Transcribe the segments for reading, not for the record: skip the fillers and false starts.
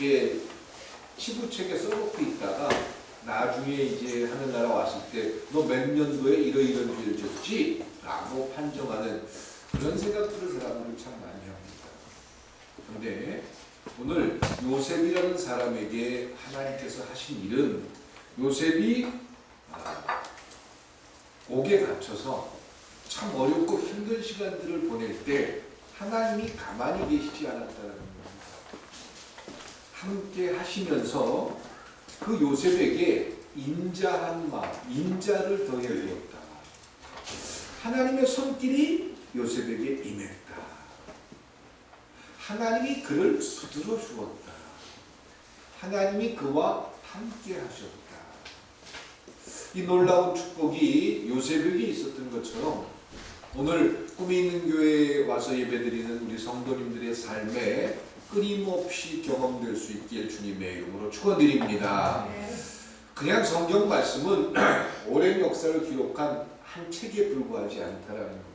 이렇게 치부책에 써놓고 있다가 나중에 이제 하늘나라 왔을 때 너 몇 년도에 이런 죄를 졌지? 라고 판정하는 그런 생각들을 사람들이 참 많이 합니다. 그런데 오늘 요셉이라는 사람에게 하나님께서 하신 일은 요셉이 옥에 갇혀서 참 어렵고 힘든 시간들을 보낼 때 하나님이 가만히 계시지 않았다는 겁니다. 함께 하시면서 그 요셉에게 인자한 마음, 인자를 더해 주었다. 하나님의 손길이 요셉에게 임했다. 하나님이 그를 붙들어 주었다. 하나님이 그와 함께 하셨다. 이 놀라운 축복이 요셉에게 있었던 것처럼 오늘 꿈이 있는 교회에 와서 예배드리는 우리 성도님들의 삶에 끊임없이 경험될 수 있길 주님의 이름으로 축원드립니다. 그냥 성경 말씀은 오랜 역사를 기록한 한 책에 불과하지 않다라는 겁니다.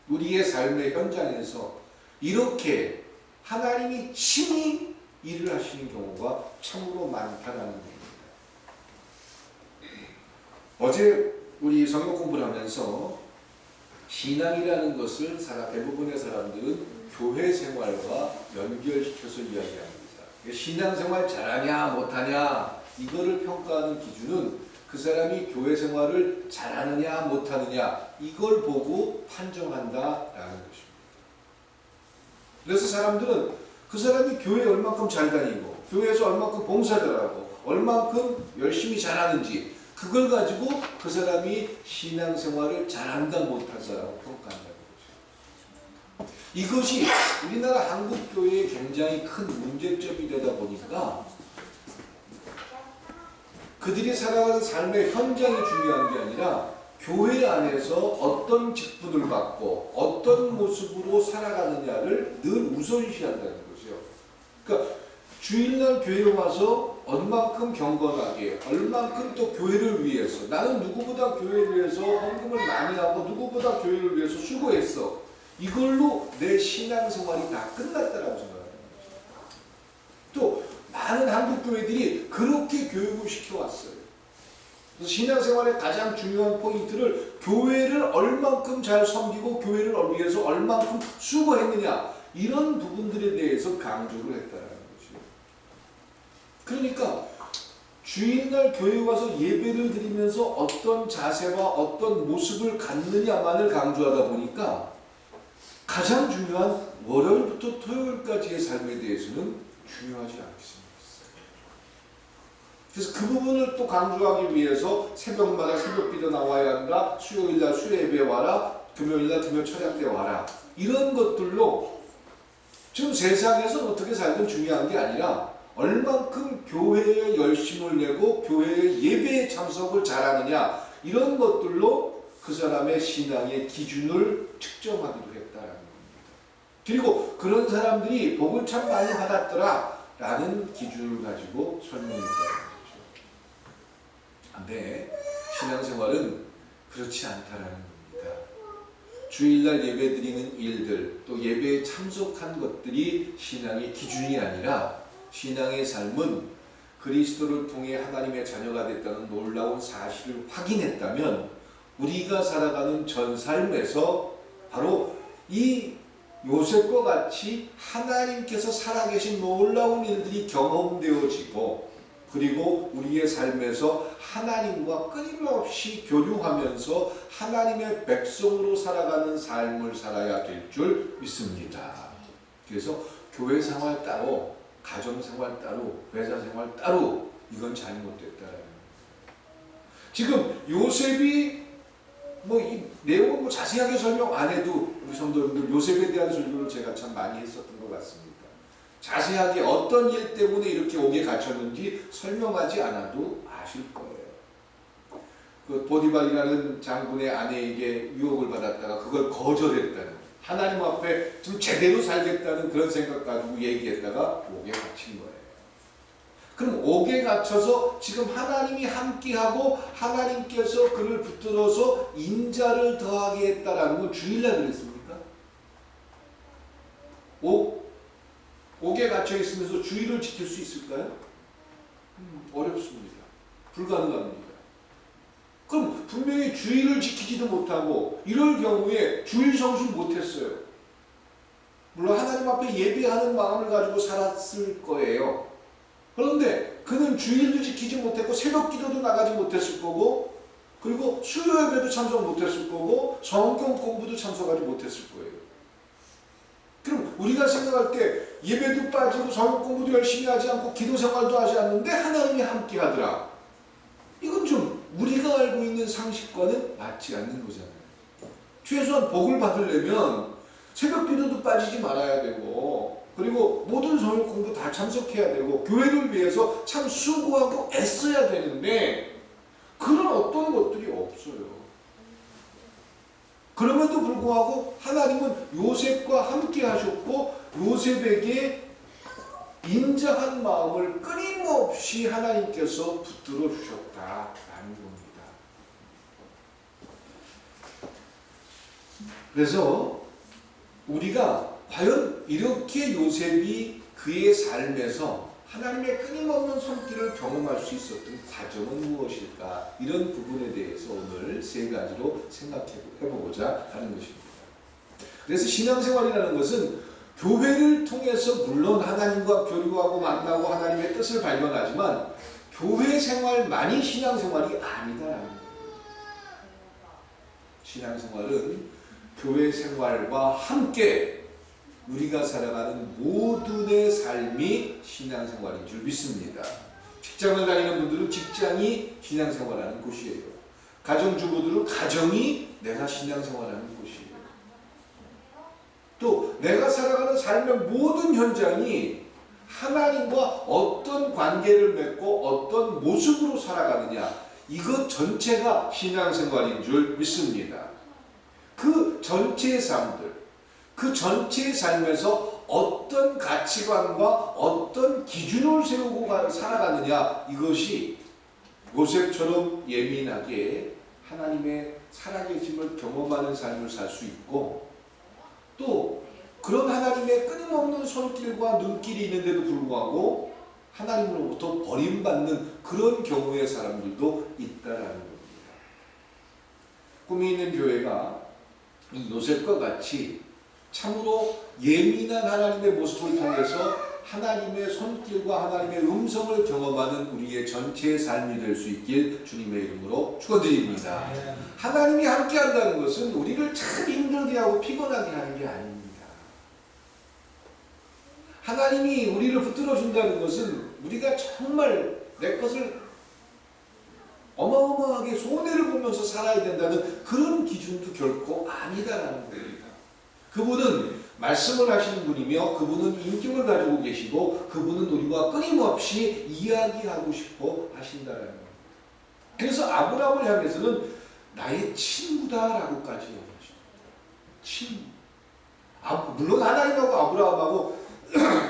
우리의 삶의 현장에서 이렇게 하나님이 친히 일을 하시는 경우가 참으로 많다라는 겁니다. 어제 우리 성경 공부를 하면서 신앙이라는 것을 대부분의 사람들은 교회 생활과 연결시켜서 이야기합니다. 신앙생활 잘하냐 못하냐 이거를 평가하는 기준은 그 사람이 교회 생활을 잘하느냐 못하느냐 이걸 보고 판정한다라는 것입니다. 그래서 사람들은 그 사람이 교회에 얼만큼 잘 다니고 교회에서 얼만큼 봉사자라고 얼만큼 열심히 잘하는지 그걸 가지고 그 사람이 신앙생활을 잘한다 못하다라고 평가한다는 거죠. 이것이 우리나라 한국교회의 굉장히 큰 문제점이 되다 보니까 그들이 살아가는 삶의 현장이 중요한 게 아니라 교회 안에서 어떤 직분을 받고 어떤 모습으로 살아가느냐를 늘 우선시한다는 거죠. 그러니까 주일날 교회에 와서 얼만큼 경건하게 얼만큼 또 교회를 위해서 나는 누구보다 교회를 위해서 헌금을 많이 하고 누구보다 교회를 위해서 수고했어. 이걸로 내 신앙생활이 다 끝났다라고 생각하는 거죠. 또 많은 한국 교회들이 그렇게 교육을 시켜왔어요. 그래서 신앙생활의 가장 중요한 포인트를 교회를 얼만큼 잘 섬기고 교회를 위해서 얼만큼 수고했느냐 이런 부분들에 대해서 강조를 했다는 거죠. 그러니까 주일날 교회 와서 예배를 드리면서 어떤 자세와 어떤 모습을 갖느냐만을 강조하다 보니까 가장 중요한 월요일부터 토요일까지의 삶에 대해서는 중요하지 않겠습니까? 그래서 그 부분을 또 강조하기 위해서 새벽마다 새벽기도 나와야 한다. 수요일날 수요예배 와라. 금요일날 금요 철학 때 와라. 이런 것들로 지금 세상에서 어떻게 살든 중요한 게 아니라 얼만큼 교회에 열심을 내고 교회의 예배에 참석을 잘하느냐 이런 것들로 그 사람의 신앙의 기준을 측정하기도 했다라는 겁니다. 그리고 그런 사람들이 복을 참 많이 받았더라 라는 기준을 가지고 설명했다는 거죠. 그런데 신앙생활은 그렇지 않다라는 겁니다. 주일날 예배드리는 일들 또 예배에 참석한 것들이 신앙의 기준이 아니라 신앙의 삶은 그리스도를 통해 하나님의 자녀가 됐다는 놀라운 사실을 확인했다면 우리가 살아가는 전 삶에서 바로 이 요셉과 같이 하나님께서 살아계신 놀라운 일들이 경험되어지고 그리고 우리의 삶에서 하나님과 끊임없이 교류하면서 하나님의 백성으로 살아가는 삶을 살아야 될 줄 믿습니다. 그래서 교회 생활 따로 가정생활 따로, 회사생활 따로 이건 잘못됐다라는 거예요. 지금 요셉이 이 내용을 자세하게 설명 안 해도 우리 성도님들 요셉에 대한 설교를 제가 참 많이 했었던 것 같습니다. 자세하게 어떤 일 때문에 이렇게 옥에 갇혔는지 설명하지 않아도 아실 거예요. 그 보디발이라는 장군의 아내에게 유혹을 받았다가 그걸 거절했다는 하나님 앞에 좀 제대로 살겠다는 그런 생각 가지고 얘기했다가 옥에 갇힌 거예요. 그럼 옥에 갇혀서 지금 하나님이 함께하고 하나님께서 그를 붙들어서 인자를 더하게 했다라는 건 주일날 그랬습니까? 옥에 갇혀 있으면서 주의를 지킬 수 있을까요? 어렵습니다. 불가능합니다. 그럼 분명히 주의를 지키지도 못하고 이럴 경우에 주일 성수 못했어요. 물론 하나님 앞에 예배하는 마음을 가지고 살았을 거예요. 그런데 그는 주일도 지키지 못했고 새벽 기도도 나가지 못했을 거고 그리고 수요 예배도 참석 못했을 거고 성경 공부도 참석하지 못했을 거예요. 그럼 우리가 생각할 때 예배도 빠지고 성경 공부도 열심히 하지 않고 기도 생활도 하지 않는데 하나님이 함께 하더라. 이건 좀 우리가 알고 있는 상식과는 맞지 않는 거잖아요. 최소한 복을 받으려면 새벽 기도도 빠지지 말아야 되고 그리고 모든 성경 공부 다 참석해야 되고 교회를 위해서 참 수고하고 애써야 되는데 그런 어떤 것들이 없어요. 그럼에도 불구하고 하나님은 요셉과 함께 하셨고 요셉에게 인자한 마음을 끊임없이 하나님께서 붙들어 주셨다라는 겁니다. 그래서 우리가 과연 이렇게 요셉이 그의 삶에서 하나님의 끊임없는 손길을 경험할 수 있었던 과정은 무엇일까? 이런 부분에 대해서 오늘 세 가지로 생각해보고자 하는 것입니다. 그래서 신앙생활이라는 것은 교회를 통해서 물론 하나님과 교류하고 만나고 하나님의 뜻을 발견하지만 교회 생활만이 신앙생활이 아니다라는 거예요. 신앙생활은 교회 생활과 함께 우리가 살아가는 모든의 삶이 신앙생활인 줄 믿습니다. 직장을 다니는 분들은 직장이 신앙생활하는 곳이에요. 가정주부들은 가정이 내가 신앙생활하는 곳이에요. 또 내가 살아가는 삶의 모든 현장이 하나님과 어떤 관계를 맺고 어떤 모습으로 살아가느냐 이것 전체가 신앙생활인 줄 믿습니다. 그 전체의 삶들 그 전체의 삶에서 어떤 가치관과 어떤 기준을 세우고 살아가느냐 이것이 요셉처럼 예민하게 하나님의 살아계심을 경험하는 삶을 살 수 있고 또 그런 하나님의 끊임없는 손길과 눈길이 있는데도 불구하고 하나님으로부터 버림받는 그런 경우의 사람들도 있다라는 겁니다. 꿈이 있는 교회가 이 요셉과 같이 참으로 예민한 하나님의 모습을 통해서 하나님의 손길과 하나님의 음성을 경험하는 우리의 전체의 삶이 될 수 있길 주님의 이름으로 축원드립니다. 하나님이 함께 한다는 것은 우리를 참 힘들게 하고 피곤하게 하는 게 아닙니다. 하나님이 우리를 붙들어 준다는 것은 우리가 정말 내 것을 어마어마하게 손해를 보면서 살아야 된다는 그런 기준도 결코 아니다라는 겁니다. 그분은 말씀을 하시는 분이며 그분은 인격을 가지고 계시고 그분은 우리와 끊임없이 이야기하고 싶어 하신다는 겁니다. 그래서 아브라함을 향해서는 나의 친구다라고까지 얘기하십니다. 친구. 물론 하나님하고 아브라함하고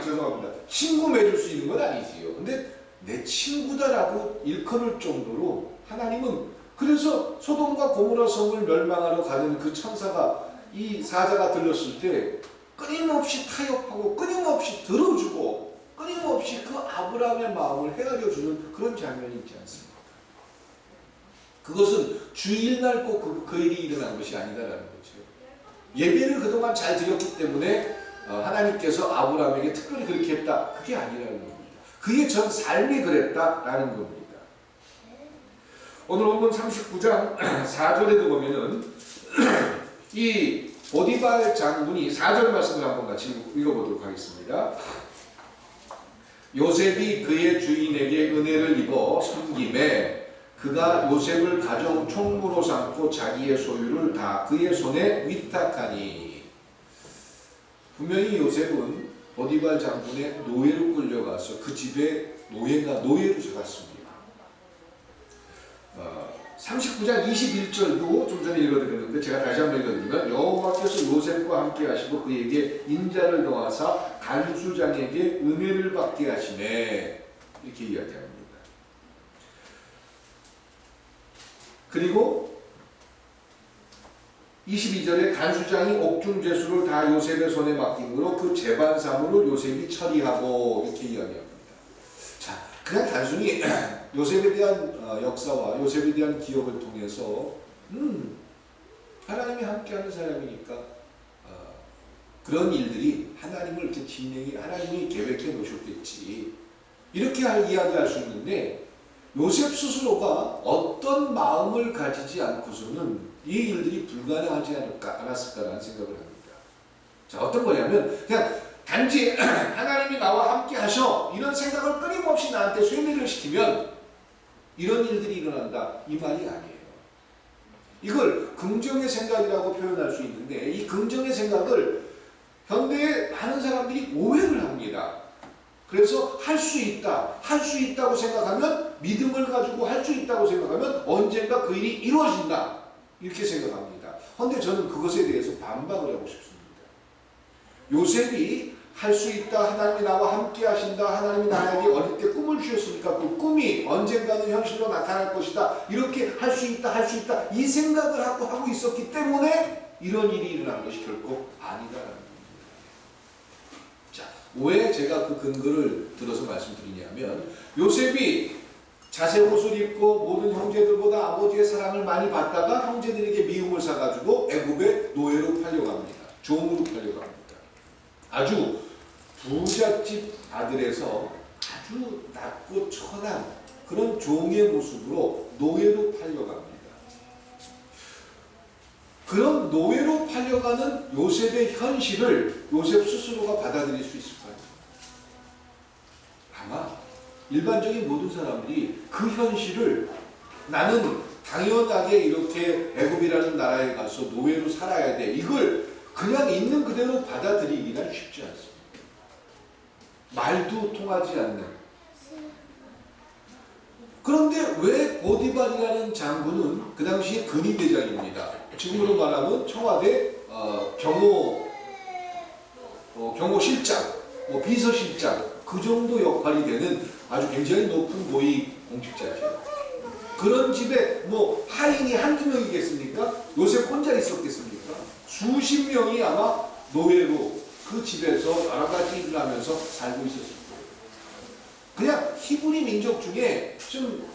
죄송합니다. 친구 맺을 수 있는 건 아니지요. 근데 내 친구다라고 일컬을 정도로 하나님은 그래서 소돔과 고모라 성을 멸망하러 가는 그 천사가 이 사자가 들렸을 때 끊임없이 타협하고 끊임없이 들어주고 끊임없이 그 아브라함의 마음을 헤아려주는 그런 장면이 있지 않습니까? 그것은 주일날 꼭 그 일이 일어난 것이 아니다라는 거죠. 예배를 그동안 잘 드렸기 때문에 하나님께서 아브라함에게 특별히 그렇게 했다. 그게 아니라는 겁니다. 그의 전 삶이 그랬다라는 겁니다. 오늘 본문 39장 4절에도 보면은 이 보디발 장군이 4절 말씀을 한번 같이 읽어보도록 하겠습니다. 요셉이 그의 주인에게 은혜를 입어 섬김에 그가 요셉을 가정 총무로 삼고 자기의 소유를 다 그의 손에 위탁하니. 분명히 요셉은 보디발 장군의 노예로 끌려가서 그 집에 노예로 살았습니다. 39장 21절도 좀 전에 읽어드렸는데 제가 다시 한번 읽어드리면 여호와께서 요셉과 함께 하시고 그에게 인자를 더하사 간수장에게 은혜를 받게 하시네 이렇게 이야기합니다. 그리고 22절에 간수장이 옥중죄수를 다 요셉의 손에 맡김으로 그 재반 사물을 요셉이 처리하고 이렇게 이야기합니다. 자, 그냥 단순히 요셉에 대한 역사와 요셉에 대한 기억을 통해서 하나님이 함께하는 사람이니까 그런 일들이 하나님을 이렇게 하나님이 계획해 놓으셨겠지 이렇게 이야기할 수 있는데 요셉 스스로가 어떤 마음을 가지지 않고서는 이 일들이 불가능하지 않았을까라는 생각을 합니다. 자, 어떤 거냐면 그냥 단지 하나님이 나와 함께 하셔 이런 생각을 끊임없이 나한테 쇠뇌를 시키면 이런 일들이 일어난다 이 말이 아니에요. 이걸 긍정의 생각이라고 표현할 수 있는데 이 긍정의 생각을 현대에 많은 사람들이 오해를 합니다. 그래서 할 수 있다고 생각하면 믿음을 가지고 할 수 있다고 생각하면 언젠가 그 일이 이루어진다 이렇게 생각합니다. 그런데 저는 그것에 대해서 반박을 하고 싶습니다. 요셉이 할 수 있다, 하나님이 나와 함께 하신다, 하나님이 나에게 어릴 때 꿈을 주셨으니까 그 꿈이 언젠가는 현실로 나타날 것이다 이렇게 할 수 있다 이 생각을 하고 있었기 때문에 이런 일이 일어난 것이 결코 아니다라는 겁니다. 자, 왜 제가 그 근거를 들어서 말씀드리냐면 요셉이 자색 옷을 입고 모든 형제들보다 아버지의 사랑을 많이 받다가 형제들에게 미움을 사가지고 애굽의 노예로 팔려갑니다. 종으로 팔려갑니다. 아주 부잣집 아들에서 아주 낮고 천한 그런 종의 모습으로 노예로 팔려갑니다. 그런 노예로 팔려가는 요셉의 현실을 요셉 스스로가 받아들일 수 있을까요? 아마 일반적인 모든 사람들이 그 현실을 나는 당연하게 이렇게 애굽이라는 나라에 가서 노예로 살아야 돼 이걸 그냥 있는 그대로 받아들이기가 쉽지 않습니다. 말도 통하지 않는. 그런데 왜 보디발이라는 장군은 그 당시에 근위대장입니다. 지금으로 말하면 청와대 경호실장, 비서실장 그 정도 역할이 되는 아주 굉장히 높은 고위 공직자죠. 그런 집에 하인이 한두 명이겠습니까? 요셉 혼자 있었겠습니까? 수십 명이 아마 노예로 그 집에서 여러 가지 일을 하면서 살고 있었을 거예요. 그냥 히브리 민족 중에 좀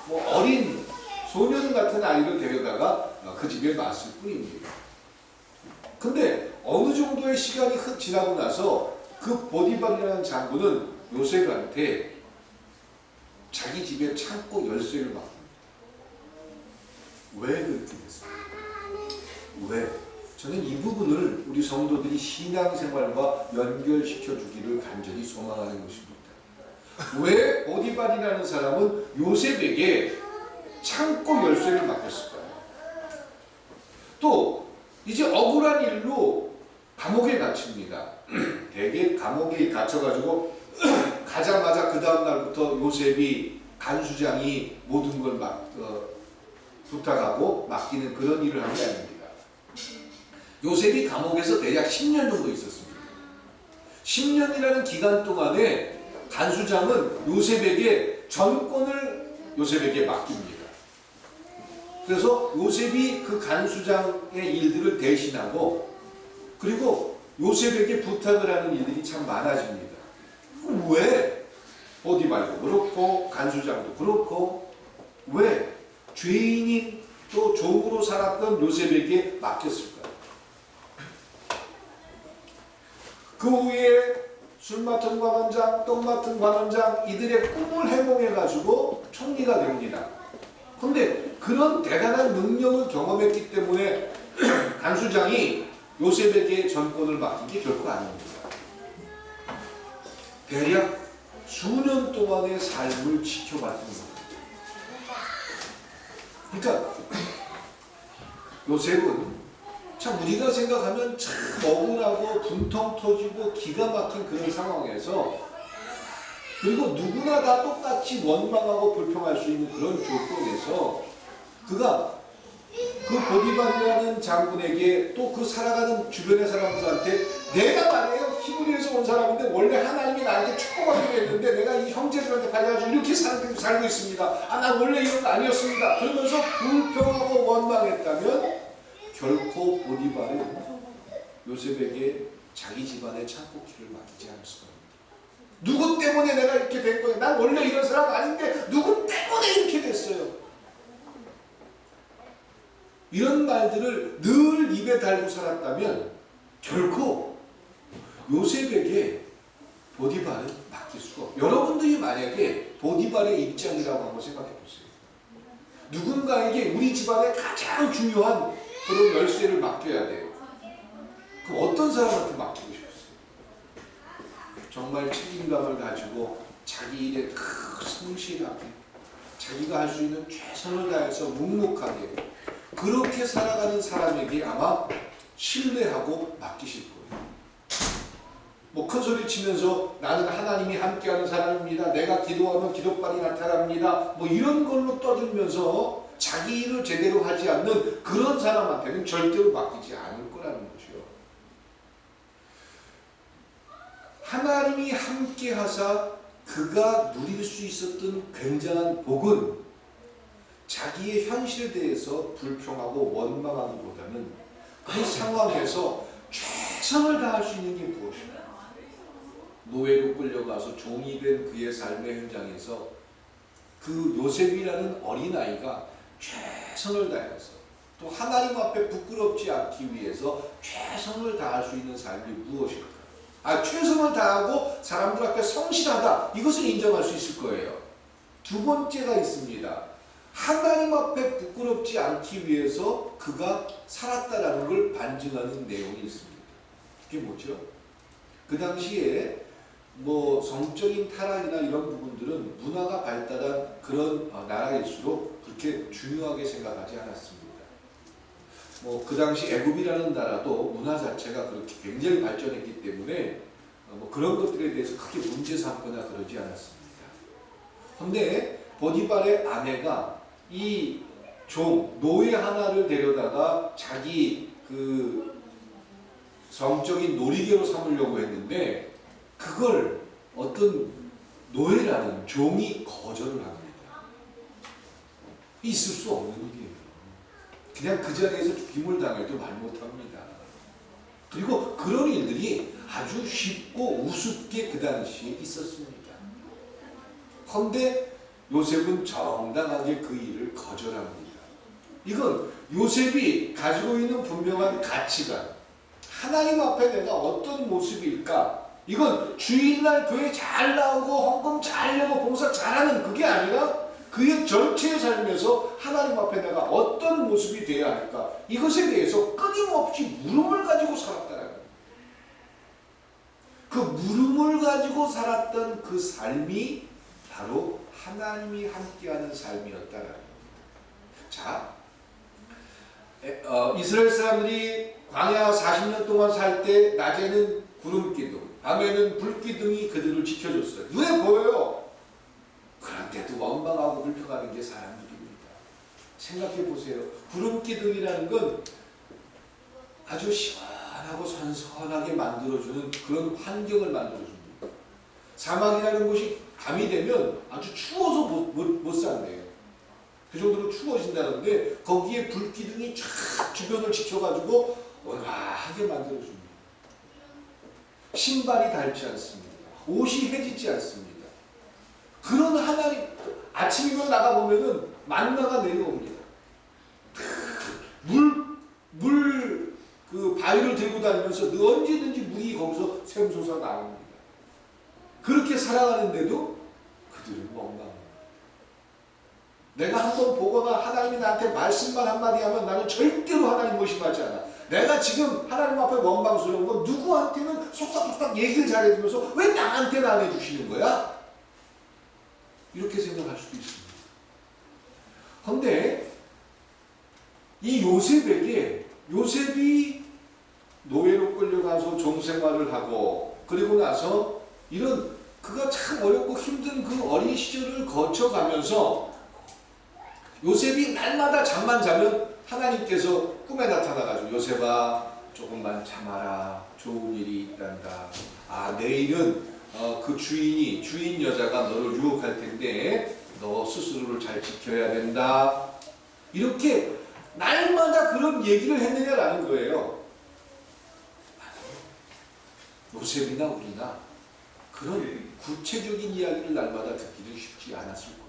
어린 소년 같은 아이를 데려다가 그 집에 놨을 뿐입니다. 근데 어느 정도의 시간이 지나고 나서 그 보디발이라는 장군은 요셉한테 자기 집에 창고 열쇠를 맡깁니다. 왜 그렇게 됐습니까? 왜? 저는 이 부분을 우리 성도들이 신앙생활과 연결시켜 주기를 간절히 소망하는 것입니다. 왜 보디발이라는 사람은 요셉에게 창고 열쇠를 맡겼을까요? 또 이제 억울한 일로 감옥에 갇힙니다. 대개 감옥에 갇혀가지고 가자마자 그 다음 날부터 요셉이 간수장이 모든 걸 부탁하고 맡기는 그런 일을 한 게 아닙니다. 요셉이 감옥에서 대략 10년 정도 있었습니다. 10년이라는 기간 동안에 간수장은 요셉에게 전권을 요셉에게 맡깁니다. 그래서 요셉이 그 간수장의 일들을 대신하고 그리고 요셉에게 부탁을 하는 일들이 참 많아집니다. 왜? 보디발도 그렇고 간수장도 그렇고 왜 죄인인 또 종으로 살았던 요셉에게 맡겼을까요? 그 후에 술 맡은 관원장, 떡 맡은 관원장 이들의 꿈을 해몽해가지고 총리가 됩니다. 그런데 그런 대단한 능력을 경험했기 때문에 간수장이 요셉에게 전권을 맡긴 게 결코 아닙니다. 대략 수년 동안의 삶을 지켜봤던 겁니다. 그러니까 요셉은 참 우리가 생각하면 참 억울하고 분통 터지고 기가 막힌 그런 상황에서 그리고 누구나 다 똑같이 원망하고 불평할 수 있는 그런 조건에서 그가 그 보디발이라는 장군에게 또 그 살아가는 주변의 사람들한테 내가 말이에요 히브리에서 온 사람인데 원래 하나님이 나한테 축복하기로 했는데 내가 이 형제들한테 가져가지고 이렇게 살고 있습니다. 난 원래 이런 거 아니었습니다. 그러면서 불평하고 원망했다면 결코 보디발은 요셉에게 자기 집안의 창고키를 맡기지 않았을 겁니다. 누구 때문에 내가 이렇게 된 거야? 난 원래 이런 사람 아닌데 누구 때문에 이렇게 됐어요. 이런 말들을 늘 입에 달고 살았다면 결코 요셉에게 보디발은 맡길 수가 없어요. 여러분들이 만약에 보디발의 입장이라고 한번 생각해 보세요. 누군가에게 우리 집안의 가장 중요한 그런 열쇠를 맡겨야 돼요. 그럼 어떤 사람한테 맡기고 싶으세요? 정말 책임감을 가지고 자기 일에 성실하게 자기가 할 수 있는 최선을 다해서 묵묵하게 그렇게 살아가는 사람에게 아마 신뢰하고 맡기실 거예요. 뭐 큰 소리 치면서 나는 하나님이 함께하는 사람입니다. 내가 기도하면 기도빨이 나타납니다. 뭐 이런 걸로 떠들면서 자기 일을 제대로 하지 않는 그런 사람한테는 절대로 맡기지 않을 거라는 거죠. 하나님이 함께하사 그가 누릴 수 있었던 굉장한 복은 자기의 현실에 대해서 불평하고 원망하기보다는 그 상황에서 최선을 다할 수 있는 게 무엇인가? 노예로 끌려가서 종이 된 그의 삶의 현장에서 그 요셉이라는 어린아이가 최선을 다해서 또 하나님 앞에 부끄럽지 않기 위해서 최선을 다할 수 있는 삶이 무엇일까? 최선을 다하고 사람들 앞에 성실하다. 이것을 인정할 수 있을 거예요. 두 번째가 있습니다. 하나님 앞에 부끄럽지 않기 위해서 그가 살았다라는 걸 반증하는 내용이 있습니다. 그게 뭐죠? 그 당시에 뭐 성적인 타락이나 이런 부분들은 문화가 발달한 그런 나라일수록 그렇게 중요하게 생각하지 않았습니다. 뭐 그 당시 애굽이라는 나라도 문화 자체가 그렇게 굉장히 발전했기 때문에 뭐 그런 것들에 대해서 크게 문제 삼거나 그러지 않았습니다. 그런데 보디발의 아내가 이 노예 하나를 데려다가 자기 그 성적인 놀이개로 삼으려고 했는데 그걸 어떤 노예라는 종이 거절을 합니다. 있을 수 없는 일이에요. 그냥 그 자리에서 죽임을 당해도 말 못합니다. 그리고 그런 일들이 아주 쉽고 우습게 그 당시에 있었습니다. 그런데 요셉은 정당하게 그 일을 거절합니다. 이건 요셉이 가지고 있는 분명한 가치관, 하나님 앞에 내가 어떤 모습일까? 이건 주일날 교회 잘 나오고 헌금 잘 내고 봉사 잘하는 그게 아니라 그의 전체의 삶에서 하나님 앞에 내가 어떤 모습이 되어야 할까? 이것에 대해서 끊임없이 물음을 가지고 살았다는 거예요. 그 물음을 가지고 살았던 그 삶이 바로 하나님이 함께하는 삶이었다는 겁니다. 자, 이스라엘 사람들이 광야 40년 동안 살 때 낮에는 구름기둥, 밤에는 불기둥이 그들을 지켜줬어요. 눈에 보여요. 그런데도 원망하고 불평하는 게 사람들입니다. 생각해 보세요. 구름기둥이라는 건 아주 시원하고 선선하게 만들어주는 그런 환경을 만들어줍니다. 사막이라는 곳이 밤이 되면 아주 추워서 못 산대요. 그 정도로 추워진다는데 거기에 불기둥이 쫙 주변을 지켜가지고 온화하게 만들어줍니다. 신발이 닳지 않습니다. 옷이 해지지 않습니다. 그런 하나님, 아침이면 나가보면은 만나가 내려옵니다. 그 바위를 들고 다니면서 언제든지 물이 거기서 샘솟아 나옵니다. 그렇게 살아가는데도 그들은 멍망합니다. 내가 한번 보거나 하나님이 나한테 말씀만 한마디 하면 나는 절대로 하나님 의심하지 않아. 내가 지금 하나님 앞에 원망스러운 건 누구한테는 속삭속삭 얘기를 잘해주면서 왜 나한테는 안 해주시는 거야? 이렇게 생각할 수도 있습니다. 그런데 이 요셉이 노예로 끌려가서 종생활을 하고 그리고 나서 이런 그가 참 어렵고 힘든 그 어린 시절을 거쳐가면서 요셉이 날마다 잠만 자면 하나님께서 꿈에 나타나가지고 요셉아 조금만 참아라. 좋은 일이 있단다. 내일은 그 주인 여자가 너를 유혹할 텐데 너 스스로를 잘 지켜야 된다. 이렇게 날마다 그런 얘기를 했느냐라는 거예요. 요셉이나 우리나 그런 구체적인 이야기를 날마다 듣기는 쉽지 않았을 거예요.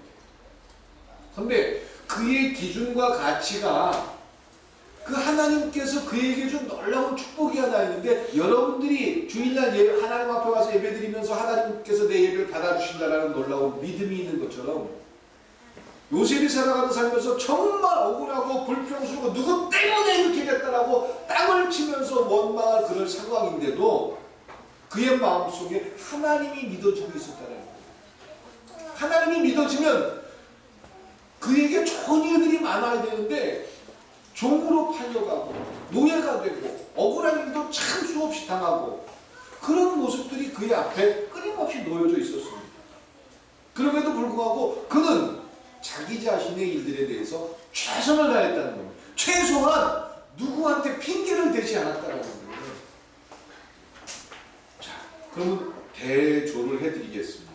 그런데 그의 기준과 가치가 그 하나님께서 그에게 준 놀라운 축복이 하나 있는데, 여러분들이 주일날 하나님 앞에 와서 예배드리면서 하나님께서 내 예배를 받아주신다라는 놀라운 믿음이 있는 것처럼, 요셉이 살아가는 삶에서 정말 억울하고 불평스럽고 누구 때문에 이렇게 됐다라고 땅을 치면서 원망할 그런 상황인데도 그의 마음속에 하나님이 믿어주고 있었다는 거예요. 하나님이 믿어지면 그에게 좋은 일들이 많아야 되는데 종으로 팔려가고 노예가 되고 억울한 일도 참 수없이 당하고 그런 모습들이 그의 앞에 끊임없이 놓여져 있었습니다. 그럼에도 불구하고 그는 자기 자신의 일들에 대해서 최선을 다했다는 겁니다. 최소한 누구한테 핑계를 대지 않았다는 거예요. 자, 그러면 대조를 해드리겠습니다.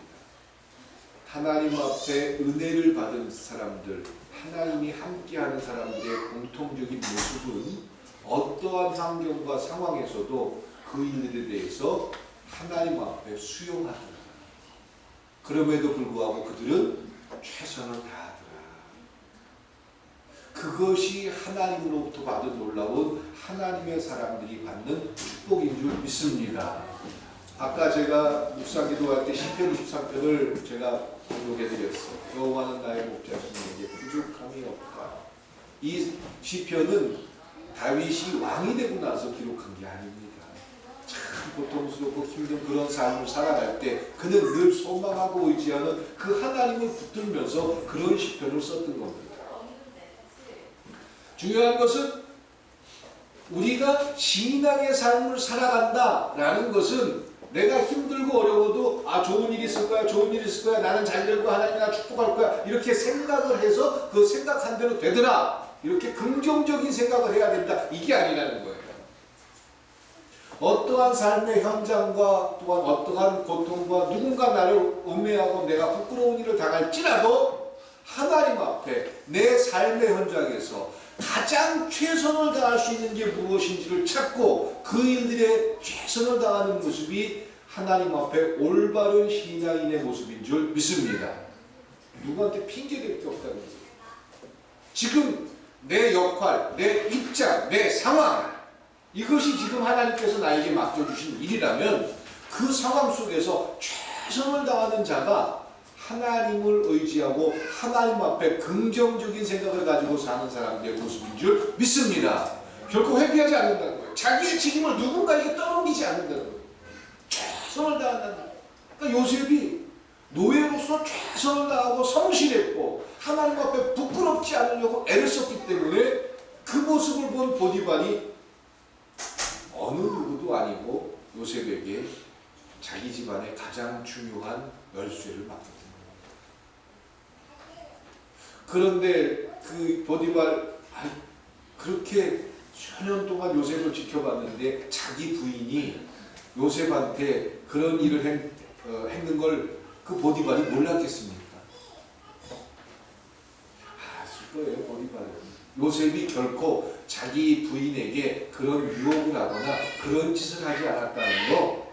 하나님 앞에 은혜를 받은 사람들, 하나님이 함께하는 사람들의 공통적인 모습은 어떠한 환경과 상황에서도 그 일들에 대해서 하나님 앞에 수용하더라. 그럼에도 불구하고 그들은 최선을 다하더라. 그것이 하나님으로부터 받은 놀라운 하나님의 사람들이 받는 축복인 줄 믿습니다. 아까 제가 묵상 기도할 때 시편 23편을 제가 공독해드렸어요. 여호와는 나의 목자시니 내게 부족함이 없다. 이 시편은 다윗이 왕이 되고 나서 기록한 게 아닙니다. 참 고통스럽고 힘든 그런 삶을 살아갈 때 그는 늘 소망하고 의지하는 그 하나님을 붙들면서 그런 시편을 썼던 겁니다. 중요한 것은 우리가 신앙의 삶을 살아간다라는 것은 내가 힘들고 어려워도 좋은 일이 있을 거야, 좋은 일이 있을 거야, 나는 잘 될 거야, 하나님이 나 축복할 거야, 이렇게 생각을 해서 그 생각한 대로 되더라, 이렇게 긍정적인 생각을 해야 된다, 이게 아니라는 거예요. 어떠한 삶의 현장과 또한 어떠한 고통과 누군가 나를 음해하고 내가 부끄러운 일을 당할지라도 하나님 앞에 내 삶의 현장에서 가장 최선을 다할 수 있는 게 무엇인지를 찾고 그 일들에 최선을 다하는 모습이 하나님 앞에 올바른 신앙인의 모습인 줄 믿습니다. 누구한테 핑계댈 게 없다는 거예요. 지금 내 역할, 내 입장, 내 상황, 이것이 지금 하나님께서 나에게 맡겨주신 일이라면 그 상황 속에서 최선을 다하는 자가 하나님을 의지하고 하나님 앞에 긍정적인 생각을 가지고 사는 사람들의 모습인 줄 믿습니다. 결코 회피하지 않는다는 거예요. 자기의 책임을 누군가에게 떠넘기지 않는다는 거예요. 최선을 다한다는 거예요. 그러니까 요셉이 노예로서 최선을 다하고 성실했고 하나님 앞에 부끄럽지 않으려고 애를 썼기 때문에 그 모습을 본 보디발이 어느 누구도 아니고 요셉에게 자기 집안의 가장 중요한 열쇠를 맡겼다. 그런데 그 보디발 그렇게 수년 동안 요셉을 지켜봤는데 자기 부인이 요셉한테 그런 일을 했는 걸 그 보디발이 몰랐겠습니까? 알았을 거예요. 보디발은 요셉이 결코 자기 부인에게 그런 유혹을 하거나 그런 짓을 하지 않았다는 거,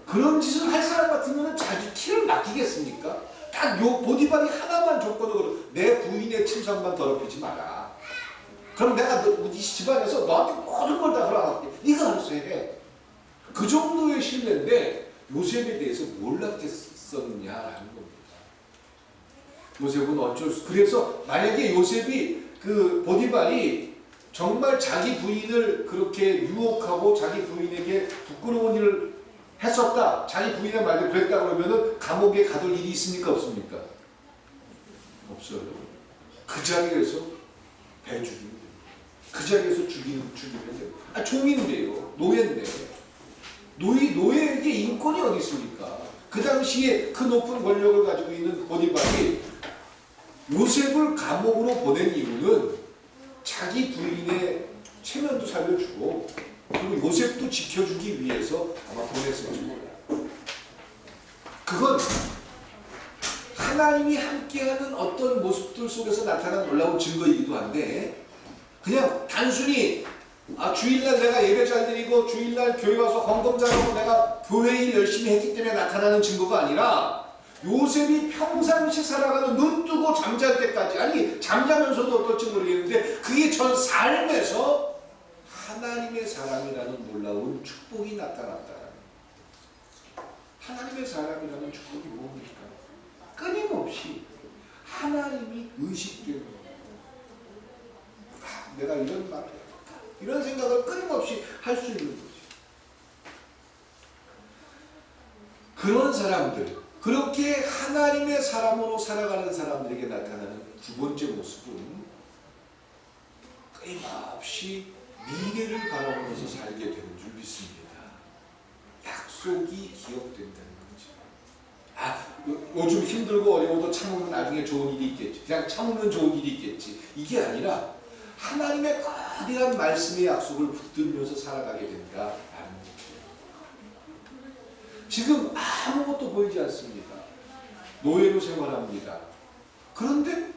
그런 짓을 할 사람 같으면 자기 키를 맡기겠습니까? 딱 요 보디발이 하나만 조건으로 내 부인의 침상만 더럽히지 마라. 그럼 내가 우리 집안에서 너한테 모든 걸 다 허락할게. 네가 알아서 해. 그 정도의 신뢰인데 요셉에 대해서 몰랐겠었냐라는 겁니다. 요셉은 어쩔 수. 그래서 만약에 요셉이 그 보디발이 정말 자기 부인을 그렇게 유혹하고 자기 부인에게 부끄러운 일을 했었다, 자기 부인의 말대로 그랬다 그러면은 감옥에 가둘 일이 있습니까? 없습니까? 없어요. 그 자리에서 배 죽이면 돼요. 그 자리에서 죽이면 돼요. 종인데요. 노예인데. 노예에게 인권이 어디 있습니까? 그 당시에 그 높은 권력을 가지고 있는 보디발이 요셉을 감옥으로 보낸 이유는 자기 부인의 체면도 살려주고 그리고 요셉도 지켜주기 위해서 아마 보냈을지 몰라요. 그건 하나님이 함께하는 어떤 모습들 속에서 나타난 놀라운 증거이기도 한데, 그냥 단순히 주일날 내가 예배 잘 드리고 주일날 교회 와서 헌금 잘하고 내가 교회 일 열심히 했기 때문에 나타나는 증거가 아니라 요셉이 평상시 살아가는 눈 뜨고 잠잘 때까지, 아니 잠자면서도 어떨지 모르겠는데 그게 전 삶에서 하나님의 사람이라는 놀라운 축복이 나타났다. 하나님의 사람이라는 축복이 뭡니까? 끊임없이 하나님이 의식되는 거예요. 내가 이런 말을 해야 이런 생각을 끊임없이 할 수 있는 거죠. 그런 사람들, 그렇게 하나님의 사람으로 살아가는 사람들에게 나타나는 두 번째 모습은 끊임없이 미래를 바라보면서 살게 되는 줄 믿습니다. 약속이 기억된다는 거죠. 요즘 힘들고 어려워도 참으면 나중에 좋은 일이 있겠지. 그냥 참으면 좋은 일이 있겠지. 이게 아니라 하나님의 거대한 말씀의 약속을 붙들면서 살아가게 된다라는 거죠. 지금 아무것도 보이지 않습니다. 노예로 생활합니다. 그런데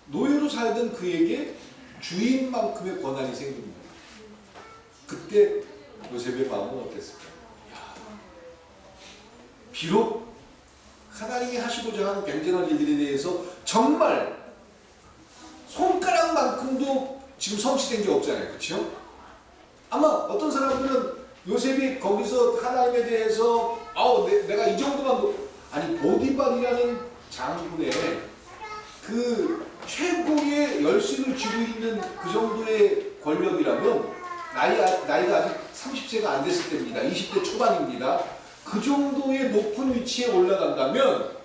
노예로 살던 그에게 주인만큼의 권한이 생깁니다. 그때 요셉의 마음은 어땠을까요? 비록 하나님이 하시고자 하는 굉장한 일들에 대해서 정말 손가락만큼도 지금 성취된 게 없잖아요. 그렇죠? 아마 어떤 사람들은 요셉이 거기서 하나님에 대해서 내가 이 정도만 아니 보디발이라는 장군의 그 최고의 열심을 쥐고 있는 그 정도의 권력이라면 나이가 아직 30세가 안 됐을 때입니다. 20대 초반입니다. 그 정도의 높은 위치에 올라간다면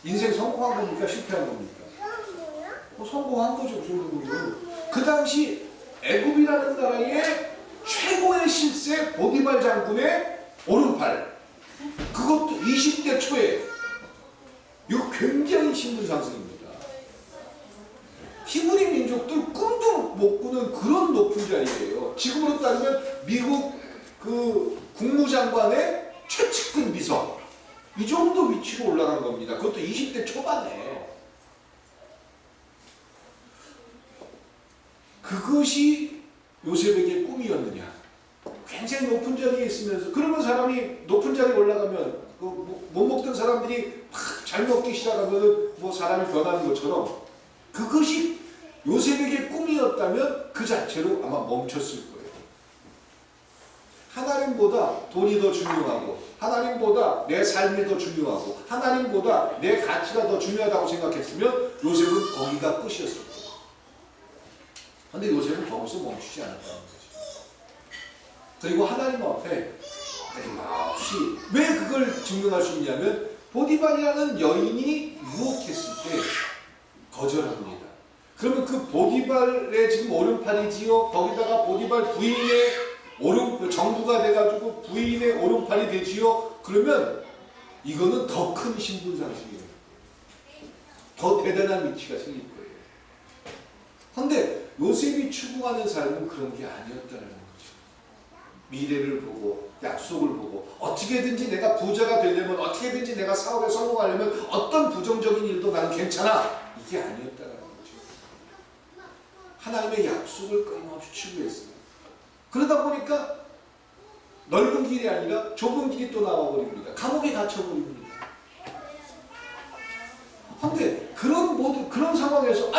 인생 성공한 겁니까? 실패한 겁니까? 성공한 거죠. 그 정도면. 그 당시 애굽이라는 나라의 최고의 실세 보디발 장군의 오른팔, 그것도 20대 초에. 이거 굉장히 신분상승입니다. 히브리 민족들 꿈도 못 꾸는 그런 높은 자리예요. 지금으로 따지면 미국 그 국무장관의 최측근 비서, 이 정도 위치로 올라간 겁니다. 그것도 20대 초반에. 그것이 요셉에게 꿈이었느냐? 굉장히 높은 자리에 있으면서, 그러면 사람이 높은 자리에 올라가면 못 먹던 사람들이 막 잘 먹기 시작하면 사람이 변하는 것처럼, 그것이 요셉에게 꿈이었다면 그 자체로 아마 멈췄을 거예요. 하나님보다 돈이 더 중요하고, 하나님보다 내 삶이 더 중요하고, 하나님보다 내 가치가 더 중요하다고 생각했으면 요셉은 거기가 끝이었을 거예요. 그런데 요셉은 거기서 멈추지 않았다는 거죠. 그리고 하나님 앞에 끊임없이, 왜 그걸 증명할 수 있냐면 보디발이라는 여인이 유혹했을 때 거절합니다. 그러면 그 보디발의 지금 오른팔이지요. 거기다가 보디발 부인의 정부가 돼가지고 부인의 오른팔이 되지요. 그러면 이거는 더 큰 신분상승이에요. 더 대단한 위치가 생길 거예요. 그런데 요셉이 추구하는 삶은 그런 게 아니었다는 거죠. 미래를 보고 약속을 보고 어떻게든지 내가 부자가 되려면, 어떻게든지 내가 사업에 성공하려면 어떤 부정적인 일도 나는 괜찮아, 이게 아니었다는 거죠. 하나님의 약속을 끊임없이 추구했어요. 그러다 보니까 넓은 길이 아니라 좁은 길이 또 나와버립니다. 감옥에 갇혀버립니다. 그런데 그런 상황에서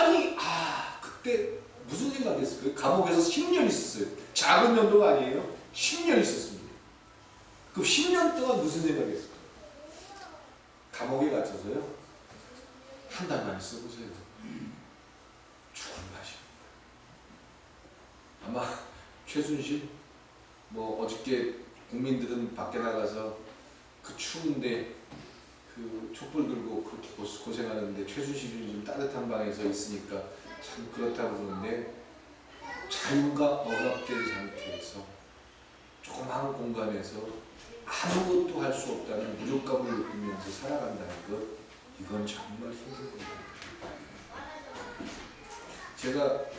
그때 무슨 생각했을까요? 감옥에서 10년 있었어요. 작은 연도가 아니에요. 10년 있었습니다. 그 10년 동안 무슨 생각했을까요? 감옥에 갇혀서요, 한 달만 써보세요. 죽을 맛입니다. 아마 최순실, 어저께 국민들은 밖에 나가서 그 추운데 그 촛불 들고 그렇게 고생하는데, 최순실이 좀 따뜻한 방에서 있으니까 참 그렇다고 그러는데, 자유가 억압된 상태에서 조그마한 공간에서 아무것도 할 수 없다는 무력감을 느끼면서 살아간다는 것, 이건 정말 힘든 겁니다.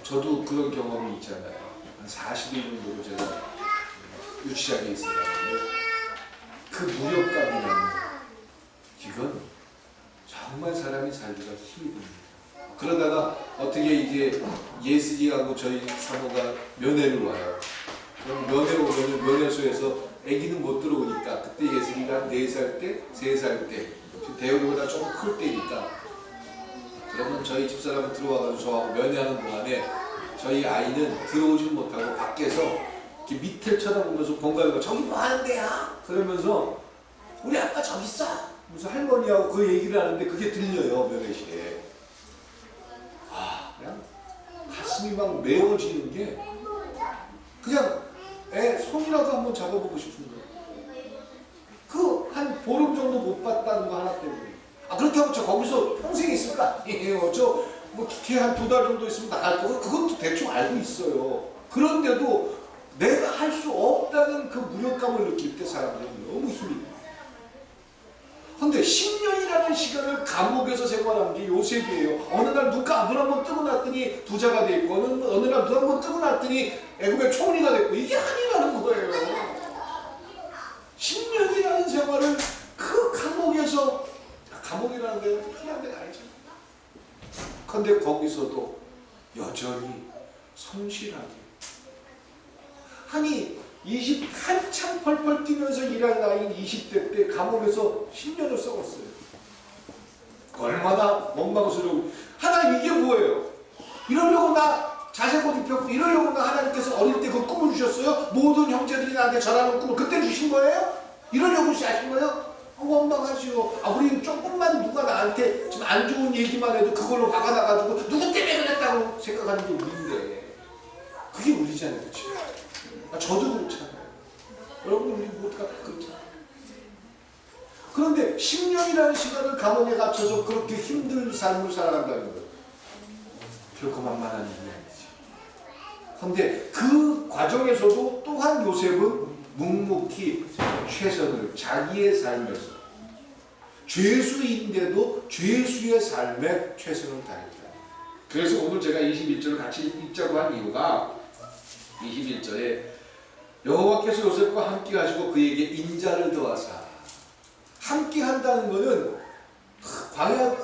저도 그런 경험이 있잖아요. 한 40일 정도로 제가 유치장에 있어가지고 그 무력감이라는 것, 이건 정말 사람이 살기가 힘이 듭니다. 그러다가 어떻게 이제 예슬이하고 저희 사모가 면회를 와요. 그럼 면회 오면 면회소에서 아기는 못 들어오니까 그때 예슬이가 4살 때, 3살 때, 대우보다 조금 클 때니까 그러면 저희 집사람은 들어와가지고 저하고 면회하는 동안에 저희 아이는 들어오질 못하고 밖에서 이렇게 밑을 쳐다보면서 본가가 저기 뭐 하는 데야? 그러면서 우리 아빠 저기 있어! 무슨 할머니하고 그 얘기를 하는데 그게 들려요, 면회실에. 그냥 가슴이 막 메워지는 게 그냥 애 손이라도 한번 잡아보고 싶은 거예요. 그 한 보름 정도 못 봤다는 거 하나 때문에. 그렇다고 저 거기서 평생 있을 거 아니에요. 걔 한 2달 정도 있으면 나갈 거고 그것도 대충 알고 있어요. 그런데도 내가 할 수 없다는 그 무력감을 느낄 때 사람들이 너무 힘이 돼요. 근데 10년이라는 시간을 감옥에서 생활한 게 요셉이에요. 어느 날 눈 한번 뜨고 났더니 부자가 돼 있고 어느 날 눈 한번 뜨고 났더니 애굽의 총리가 됐고 이게 아니라는 거예요. 10년이라는 생활을 그 감옥에서 감옥이라는 데는 그냥 데가 아니잖아요. 근데 거기서도 여전히 성실하게 한참 펄펄 뛰면서 일할 나이인 20대 때 감옥에서 10년을 썩었어요. 얼마나 원망스러워. 하나님 이게 뭐예요? 이러려고 나 자색 옷 입혔고 이러려고 나 하나님께서 어릴 때 그 꿈을 주셨어요? 모든 형제들이 나한테 전하는 꿈을 그때 주신 거예요? 이러려고 하신 거예요? 원망하시오. 우리는 조금만 누가 나한테 좀 안 좋은 얘기만 해도 그걸로 화가 나가지고 누구 때문에 그랬다고 생각하는 게 우리인데 그게 우리잖아요. 그치? 저도 그렇잖아요. 여러분 우리 모두가 다 그렇잖아요. 그런데 10년이라는 시간을 감옥에 갇혀서 그렇게 힘든 삶을 살아간다는 거예요. 결코 만만한 일이 아니지. 그런데 그 과정에서도 또한 요셉은 묵묵히 최선을 자기의 삶에서 죄수인데도 죄수의 삶에 최선을 다했다. 그래서 오늘 제가 21절을 같이 읽자고 한 이유가 21절에 여호와께서 요셉과 함께 하시고 그에게 인자를 더하사 함께 한다는 것은 광야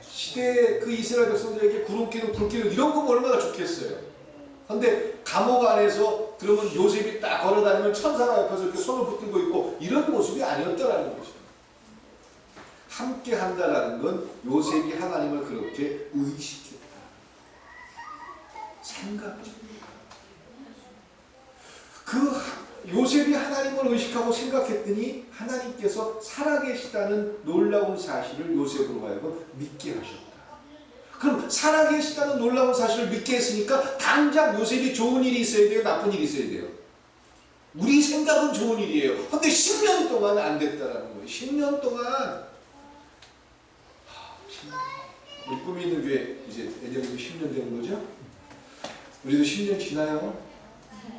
시대의 그 이스라엘 백성들에게 구름기둥 불기둥 이런 거 얼마나 좋겠어요. 그런데 감옥 안에서 그러면 요셉이 딱 걸어다니면 천사가 옆에서 이렇게 손을 붙들고 있고 이런 모습이 아니었다라는 것이죠. 함께 한다라는 건 요셉이 하나님을 그렇게 의식했다. 생각했다. 요셉이 하나님을 의식하고 생각했더니 하나님께서 살아계시다는 놀라운 사실을 요셉으로 하여금 믿게 하셨다. 그럼 살아계시다는 놀라운 사실을 믿게 했으니까 당장 요셉이 좋은 일이 있어야 돼요? 나쁜 일이 있어야 돼요? 우리 생각은 좋은 일이에요. 근데 10년 동안 안 됐다라는 거예요. 10년 동안 우리 꿈이 있는 교회 이제 애정이 10년 되는 거죠? 우리도 10년 지나요.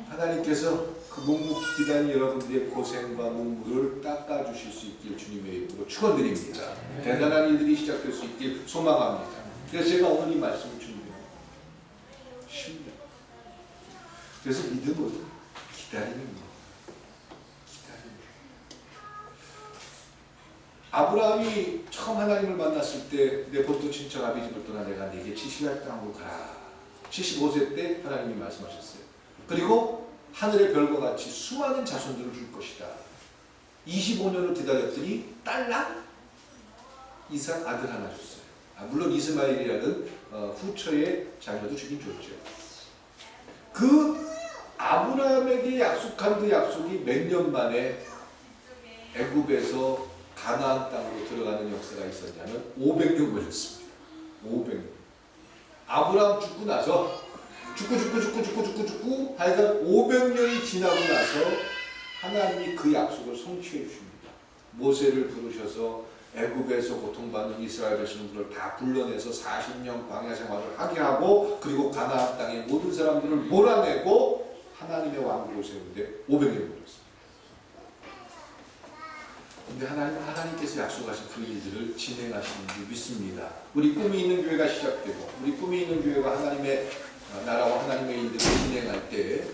하나님께서 그 묵묵히 기다린 여러분들의 고생과 눈물을 닦아주실 수 있길 주님의 이름으로 축원드립니다. 대단한 일들이 시작될 수 있길 소망합니다. 그래서 제가 오늘 이 말씀을 준비해요. 10년. 그래서 믿음은 기다리는 거. 아브라함이 처음 하나님을 만났을 때 내 본토 친척 아비 집을 떠나 내가 네게 지시할 땅으로 가라. 75세 때 하나님이 말씀하셨어요. 그리고 하늘의 별과 같이 수많은 자손들을 줄 것이다. 25년을 기다렸더니 딸랑 이삭 아들 하나 줬어요. 물론 이스마엘이라는 후처의 자녀도 주긴 줬죠. 그 아브라함에게 약속한 그 약속이 몇 년 만에 애굽에서 가나안 땅으로 들어가는 역사가 있었냐면 500년 걸렸습니다. 500년. 아브라함 죽고 나서 죽고 하여간 500년이 지나고 나서 하나님이 그 약속을 성취해 주십니다. 모세를 부르셔서 애굽에서 고통받는 이스라엘 백성들을 다 불러내서 40년 광야 생활을 하게 하고 그리고 가나안 땅의 모든 사람들을 몰아내고 하나님의 왕국을 세우는데 500년 걸렸습니다. 근데 하나님께서 약속하신 그 일들을 진행하시는 줄 믿습니다. 우리 꿈이 있는 교회가 시작되고 우리 꿈이 있는 교회가 하나님의 나라와 하나님의 일들을 진행할 때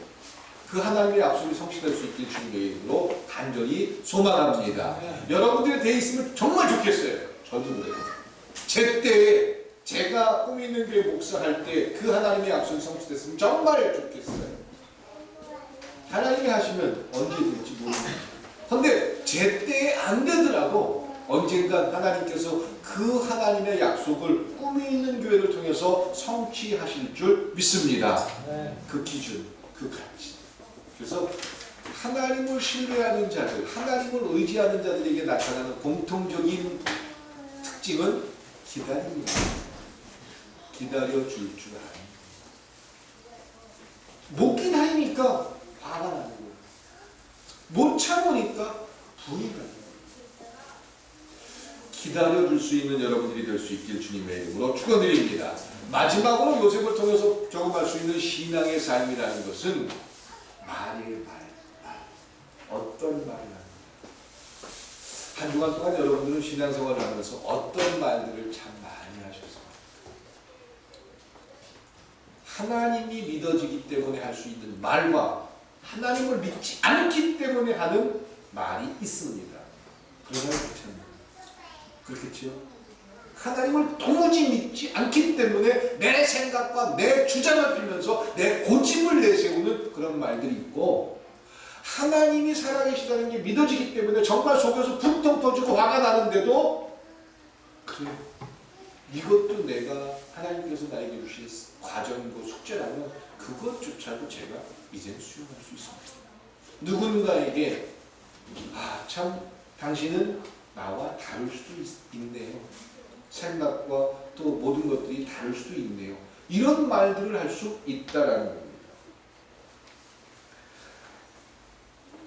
그 하나님의 약속이 성취될 수 있길 주님의 이름으로 간절히 소망합니다. 여러분들이 돼 있으면 정말 좋겠어요. 저도 그래요. 제 때에 제가 제가 꿈 있는 교회 목사할 때 그 하나님의 약속이 성취됐으면 정말 좋겠어요. 하나님이 하시면 언제 될지 모르겠어요. 근데 제때에 안 되더라도 언젠간 하나님께서 그 하나님의 약속을 꿈이 있는 교회를 통해서 성취하실 줄 믿습니다. 그 기준, 그 가치. 그래서 하나님을 신뢰하는 자들, 하나님을 의지하는 자들에게 나타나는 공통적인 특징은 기다림입니다. 기다려줄 줄 아는. 못 기다리니까 화가 나는 거예요. 못 참으니까 분이 나는 거예요. 기다려줄 수 있는 여러분들이 될 수 있길 주님의 이름으로 축원드립니다. 마지막으로 요셉을 통해서 경험할 수 있는 신앙의 삶이라는 것은 말이에요. 말. 어떤 말을 하는 거예요. 한 주간 동안 여러분들은 신앙생활을 하면서 어떤 말들을 참 많이 하셨습니까? 하나님이 믿어지기 때문에 할 수 있는 말과 하나님을 믿지 않기 때문에 하는 말이 있습니다. 그러나 그렇잖아요. 그렇겠죠? 하나님을 도무지 믿지 않기 때문에 내 생각과 내 주장을 빌면서 내 고집을 내세우는 그런 말들이 있고, 하나님이 살아계시다는 게 믿어지기 때문에 정말 속에서 분통 터지고 화가 나는데도 그래, 이것도 내가 하나님께서 나에게 주신 과정이고 숙제라면 그것조차도 제가 이젠 수용할 수 있습니다. 누군가에게 참 당신은 나와 다를 수도 있네요. 생각과 또 모든 것들이 다를 수도 있네요. 이런 말들을 할 수 있다라는 겁니다.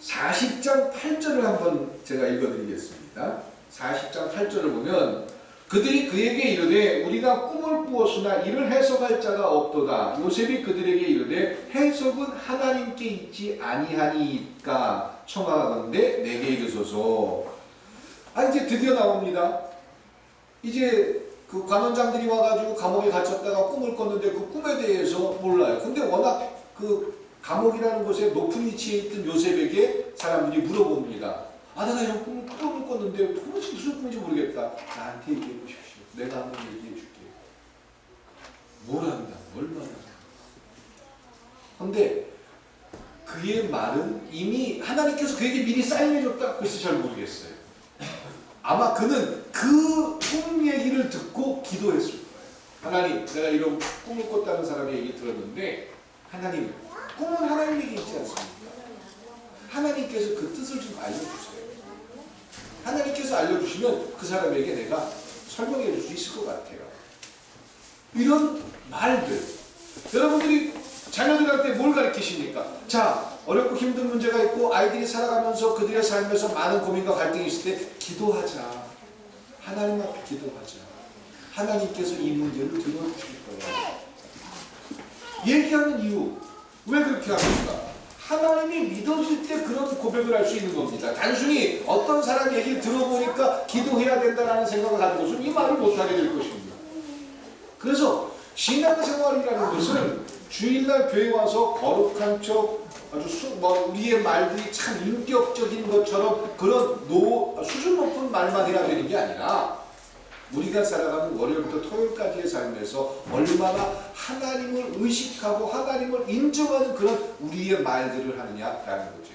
40장 8절을 한번 제가 읽어드리겠습니다. 40장 8절을 보면 그들이 그에게 이르되 우리가 꿈을 꾸었으나 이를 해석할 자가 없도다. 요셉이 그들에게 이르되 해석은 하나님께 있지 아니하니까 청하건대 내게 이르소서. 이제 드디어 나옵니다. 이제 그 관원장들이 와가지고 감옥에 갇혔다가 꿈을 꿨는데 그 꿈에 대해서 몰라요. 근데 워낙 그 감옥이라는 곳에 높은 위치에 있던 요셉에게 사람들이 물어봅니다. 내가 이런 꿈을 꿨는데 도무지 무슨 꿈인지 모르겠다. 나한테 얘기해 보십시오. 내가 한번 얘기해 줄게. 뭘 한다, 얼마나 한다. 근데 그의 말은 이미 하나님께서 그에게 미리 사인해줬다. 글쎄 잘 모르겠어요. 아마 그는 그 꿈 얘기를 듣고 기도했을 거예요. 하나님, 내가 이런 꿈을 꿨다는 사람의 얘기 들었는데 하나님, 꿈은 하나님에게 있지 않습니까? 하나님께서 그 뜻을 좀 알려주세요. 하나님께서 알려주시면 그 사람에게 내가 설명해 줄 수 있을 것 같아요. 이런 말들. 여러분들이 자녀들한테 뭘 가르치십니까? 자, 어렵고 힘든 문제가 있고 아이들이 살아가면서 그들의 삶에서 많은 고민과 갈등이 있을 때 기도하자. 하나님 앞에 기도하자. 하나님께서 이 문제를 들어주실 거예요. 얘기하는 이유. 왜 그렇게 합니까? 하나님이 믿어질 때 그런 고백을 할 수 있는 겁니다. 단순히 어떤 사람 얘기를 들어보니까 기도해야 된다는 생각을 가지고서 이 말을 못하게 될 것입니다. 그래서 신앙생활이라는 것은 주일날 교회 와서 거룩한 척 아주 우리의 말들이 참 인격적인 것처럼 그런 수준 높은 말만 해야 되는 게 아니라 우리가 살아가는 월요일부터 토요일까지의 삶에서 얼마나 하나님을 의식하고 하나님을 인정하는 그런 우리의 말들을 하느냐라는 거죠.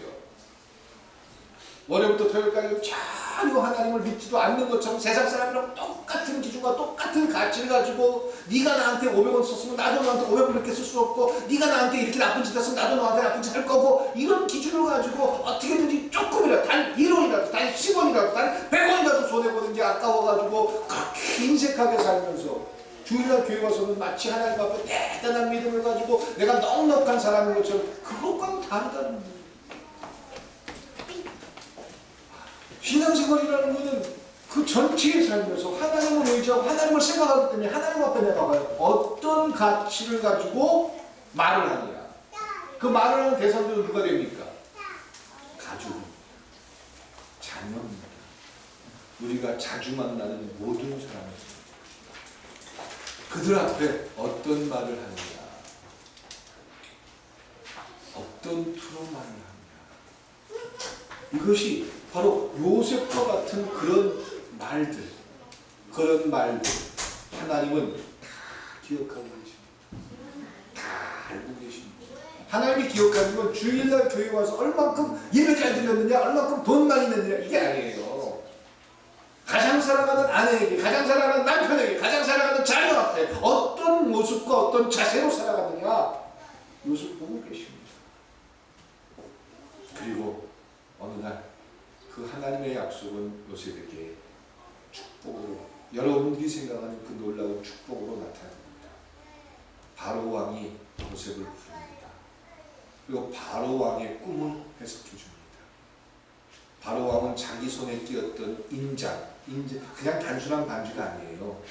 월요일부터 토요일까지 전혀 하나님을 믿지도 않는 것처럼 세상 사람이랑 똑같은 기준과 똑같은 가치를 가지고 네가 나한테 500원 썼으면 나도 너한테 500원 이렇게 쓸 수 없고 네가 나한테 이렇게 나쁜 짓 했으면 나도 너한테 나쁜 짓 할 거고 이런 기준을 가지고 어떻게든지 조금이라도 단 1원이라도 단 10원이라도 단 100원이라도 손해보는 게 아까워가지고 그렇게 인색하게 살면서 주일날 교회 와서는 마치 하나님 앞에 대단한 믿음을 가지고 내가 넉넉한 사람인 것처럼 그것과는 다르다는 거예요. 신앙생활이라는 것은 그 전체의 삶에서 하나님을 의지하고 하나님을 생각하기 때문에 하나님 앞에 내가 봐요. 어떤 가치를 가지고 말을 하느냐. 그 말을 하는 대상들은 누가 됩니까? 가족입니다. 자녀입니다. 우리가 자주 만나는 모든 사람입니다. 그들 앞에 어떤 말을 하느냐. 어떤 투로 말을 하느냐. 이것이 바로 요셉과 같은 그런 말들 하나님은 기억하고 계십니다. 다 알고 계십니다. 하나님이 기억하는 건 주일날 교회 와서 얼만큼 예배 잘 드렸느냐, 얼만큼 돈 많이 냈느냐 이게 아니에요. 가장 사랑하는 아내에게, 가장 사랑하는 남편에게, 가장 사랑하는 자녀 앞에 어떤 모습과 어떤 자세로 살아가느냐 이것을 보고 계십니다. 그리고 어느 날 그 하나님의 약속은 요셉에게 축복으로, 여러분들이 생각하는 그 놀라운 축복으로 나타납니다. 바로 왕이 요셉을 부릅니다. 그리고 바로 왕의 꿈을 해석해 줍니다. 바로 왕은 자기 손에 띄었던 인장, 그냥 단순한 반지가 아니에요.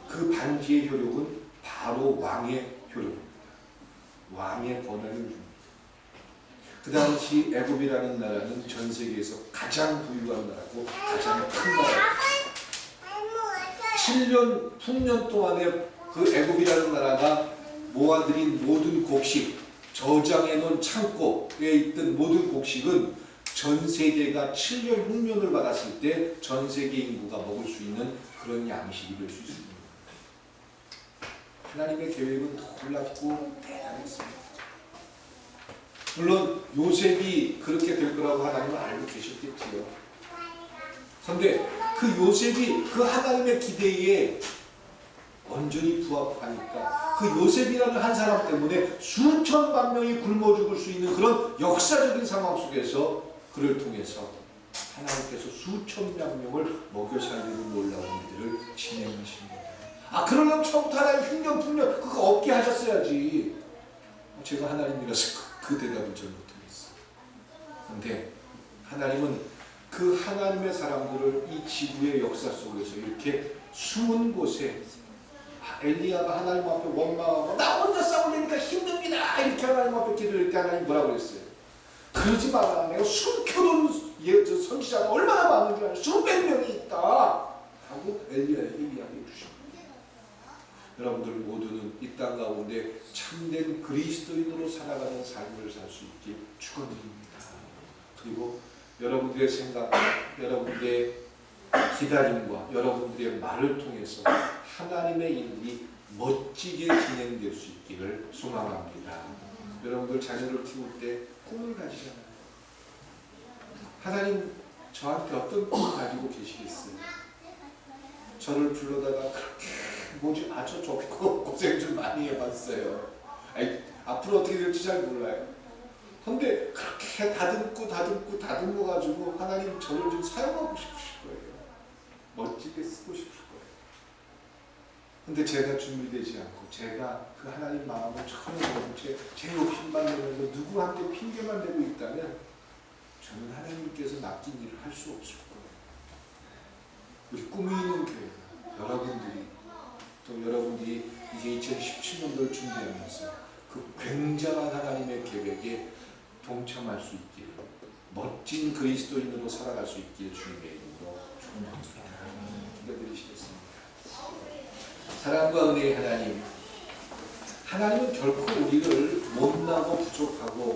그 반지의 효력은 바로 왕의 효력입니다. 왕의 권한을 줍니다. 그 당시 애굽이라는 나라는 전 세계에서 가장 부유한 나라고 가장 큰 나라입니다. 7년 풍년 동안에 그 애굽이라는 나라가 모아들인 모든 곡식, 저장해 놓은 창고에 있던 모든 곡식은 전 세계가 7년 흉년을 받았을 때 전 세계 인구가 먹을 수 있는 그런 양식이 될 수 있습니다. 하나님의 계획은 놀랍고 대단했습니다. 물론 요셉이 그렇게 될 거라고 하나님은 알고 계셨겠지요. 그런데 그 요셉이 그 하나님의 기대에 완전히 부합하니까 그 요셉이라는 한 사람 때문에 수천만 명이 굶어 죽을 수 있는 그런 역사적인 상황 속에서 그를 통해서 하나님께서 수천만 명을 먹여 살리는 놀라운 일들을 진행하십니다. 그러려면 처음부터 하나님 흉년 풍년 그거 없게 하셨어야지. 제가 하나님이라서 그 대답을 잘 못하겠어요. 그런데 하나님은 그 하나님의 사람들을 이 지구의 역사 속에서 이렇게 숨은 곳에 엘리야가 하나님 앞에 원망하고 나 혼자 싸우려니까 힘듭니다 이렇게 하나님 앞에 기도할 때 하나님 뭐라고 그랬어요? 그러지 마라. 내가 숨겨둔 선지자가 얼마나 많은 줄 알아요. 수백 명이 있다 하고 엘리야에게 이야기해 주십니다. 여러분들 모두는 이 땅 가운데 참된 그리스도인으로 살아가는 삶을 살 수 있길 축원드립니다. 그리고 여러분들의 생각, 여러분들의 기다림과 여러분들의 말을 통해서 하나님의 일이 멋지게 진행될 수 있기를 소망합니다. 여러분들 자녀를 키울 때 꿈을 가지잖아요. 하나님 저한테 어떤 꿈을 가지고 계시겠어요? 저를 불러다가 그렇게 뭐지 아주 좋고 고생 좀 많이 해봤어요. 앞으로 어떻게 될지 잘 몰라요. 근데 그렇게 다듬고 가지고 하나님 저를 좀 사용하고 싶으실 거예요. 멋지게 쓰고 싶을 거예요. 근데 제가 준비되지 않고 제가 그 하나님 마음을 처음 제 욕심만 내면서 누구한테 핑계만 대고 있다면 저는 하나님께서 맡긴 일을 할 수 없을 거예요. 우리 꿈이 있는 교회 여러분들이 또 여러분들이 이제 2017년도를 준비하면서 그 굉장한 하나님의 계획에 동참할 수 있기를 멋진 그리스도인으로 살아갈 수 있기를 주님의 이름으로 축원합니다. 기도드리시겠습니다. 사랑과 은혜의 하나님, 하나님은 결코 우리를 못나고 부족하고